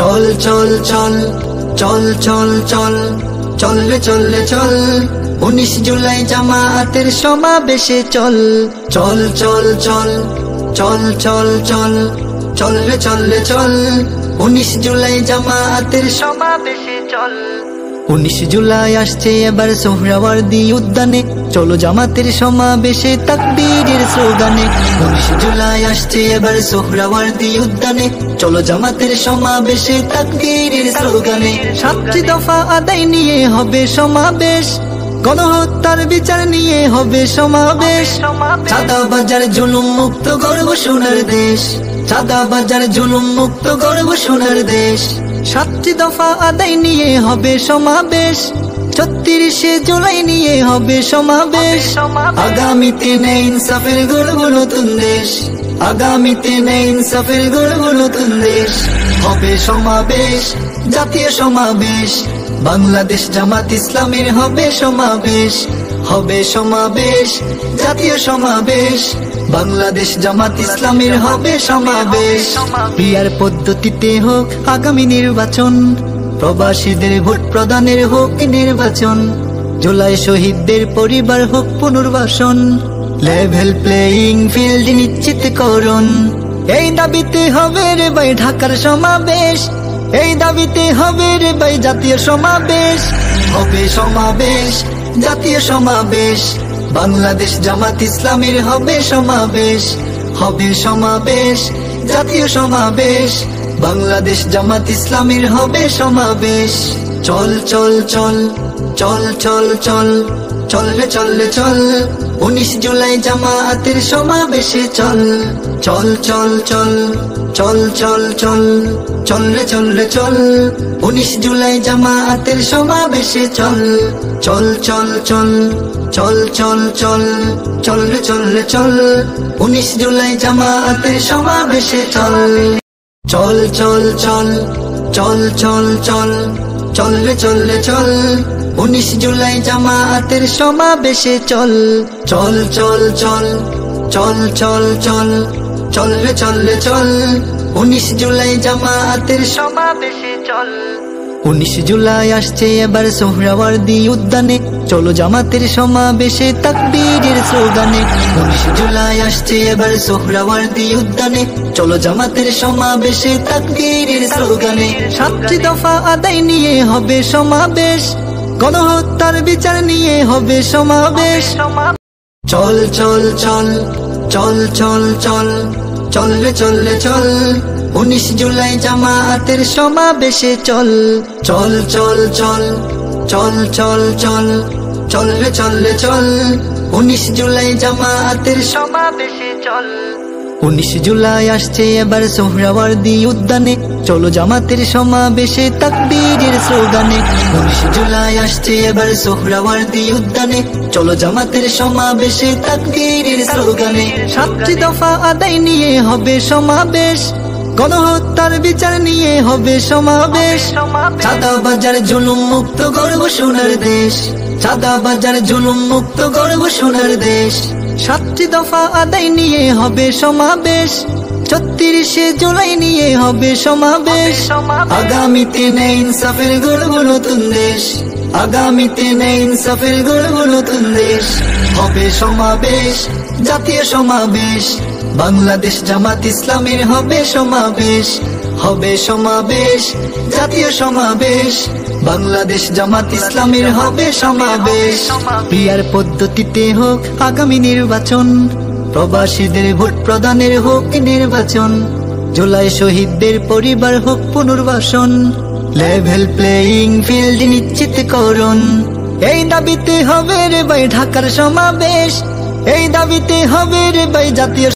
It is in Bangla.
চল চল চল চল চল চল চল রে চল রে চল 19 জুলাই জামায়াতের সমাবেশে চল চল চল চল চল চল চল চল রে চল রে চল 19 জুলাই জামায়াতের সমাবেশে চল 19 জুলাই আসছে এবার সোহরাওয়ার্দী উদ্যানে চলো জামাতের সমাবেশে তাকবীরের স্লোগানে 19 জুলাই আসছে এবার সোহরাওয়ার্দী উদ্যানে চলো জামাতের সমাবেশে তাকবীরের স্লোগানে 7টি দফা আদায় নিয়ে হবে সমাবেশ গণহত্যার বিচার নিয়ে হবে সমাবেশ চাঁদাবাজার জুলুম মুক্ত গর্ব সোনার দেশ চাঁদাবাজার জুলুম মুক্ত গর্ব সোনার দেশ 7টি দফা আদায় নিয়ে হবে সমাবেশ 36 জুলাই নিয়ে হবে সমাবেশ আগামীতে নেই ইনসাফের গর্ব নতুন দেশ আগামীতে নেই ইনসাফের গর্ব নতুন দেশ হবে সমাবেশ জাতীয় সমাবেশ বাংলাদেশ জামাত ইসলামের হবে সমাবেশ হবে সমাবেশ জাতীয় সমাবেশ বাংলাদেশ জামাত ইসলামের হবে সমাবেশ পিয়ার পদ্ধতিতে হোক আগামী নির্বাচন প্রবাসীদের ভোট প্রদানের হোক নির্বাচন জুলাই শহীদদের পরিবার হোক পুনর্বাসন লেভেল প্লেইং ফিল্ড নিশ্চিত করুন এই দাবিতে হবে রে ভাই ঢাকার সমাবেশ এই দাবিতে হবে রে ভাই জাতীয় সমাবেশ হবে সমাবেশ জাতীয় সমাবেশ বাংলাদেশ জামাত ইসলামের হবে সমাবেশ হবে সমাবেশ জাতীয় সমাবেশ বাংলাদেশ জামাত ইসলামের হবে সমাবেশ চল চল চল চল চল চল চল রে চল রে চল 19 জুলাই জামায়াতের সমাবেশে চল চল চল চল চল চল চল চল রে চল রে চল 19 জুলাই জামায়াতের সমাবেশে চল চল চল চল চল চল চল চল রে চল রে চল 19 জুলাই জামায়াতের সমাবেশে চল চল চল চল চল চল চল চল রে চল রে চল 19 জুলাই জামায়াতের সমাবেশে চল চল চল চল চল চল চল চল রে চল রে চল 19 জুলাই জামায়াতের সমাবেশে চল 19 জুলাই আসছে এবার সোহরাওয়ার্দী উদ্যানে চলো জামাতের সমাবেশে তাকবীরের স্লোগানে 19 জুলাই আসছে এবার সোহরাওয়ার্দী উদ্যানে চলো জামাতের সমাবেশে তাকবীরের স্লোগানে 7টি দফা আদায় নিয়ে হবে সমাবেশ গণহত্যার বিচার নিয়ে হবে সমাবেশ চল চল চল চল চল চল চল রে চল রে চল 19 জুলাই জামায়াতের সমাবেশে চল চল চল চল চল চল চল চল রে চল রে চল 19 জুলাই জামায়াতের সমাবেশে চল 19 জুলাই আসছে এবার সোহরাওয়ার্দী উদ্যানে চলো জামাতের সমাবেশে তাকবীরের স্লোগানে 19 জুলাই আসছে এবার সোহরাওয়ার্দী উদ্যানে চলো জামাতের সমাবেশে তাকবীরের স্লোগানে 7টি দফা আদায় নিয়ে হবে সমাবেশ গণহত্যার বিচার নিয়ে হবে সমাবেশ চাঁদাবাজার জুলুম মুক্ত গর্ব সোনার দেশ চাঁদাবাজার জুলুম মুক্ত গর্ব সোনার দেশ 7টি দফা আদায় নিয়ে হবে সমাবেশ 36 জুলাই নিয়ে হবে সমাবেশ আগামীতে নেই ইনসাফের গর্ব নতুন দেশ আগামীতে নেই ইনসাফের গর্ব নতুন দেশ হবে সমাবেশ জাতীয় সমাবেশ বাংলাদেশ জামাত ইসলামের হবে সমাবেশ হবে সমাবেশ জাতীয় সমাবেশ বাংলাদেশ জামাত ইসলামের হবে সমাবেশ পিয়ার পদ্ধতিতে হোক আগামী নির্বাচন প্রবাসীদের ভোট প্রদানের হোক নির্বাচন জুলাই শহীদদের পরিবার হোক পুনর্বাসন লেভেল প্লেইং ফিল্ড নিশ্চিত করুন এই দাবিতে হবে রে ভাই ঢাকার সমাবেশ এই দাবিতে হবে রে ভাই জাতীয়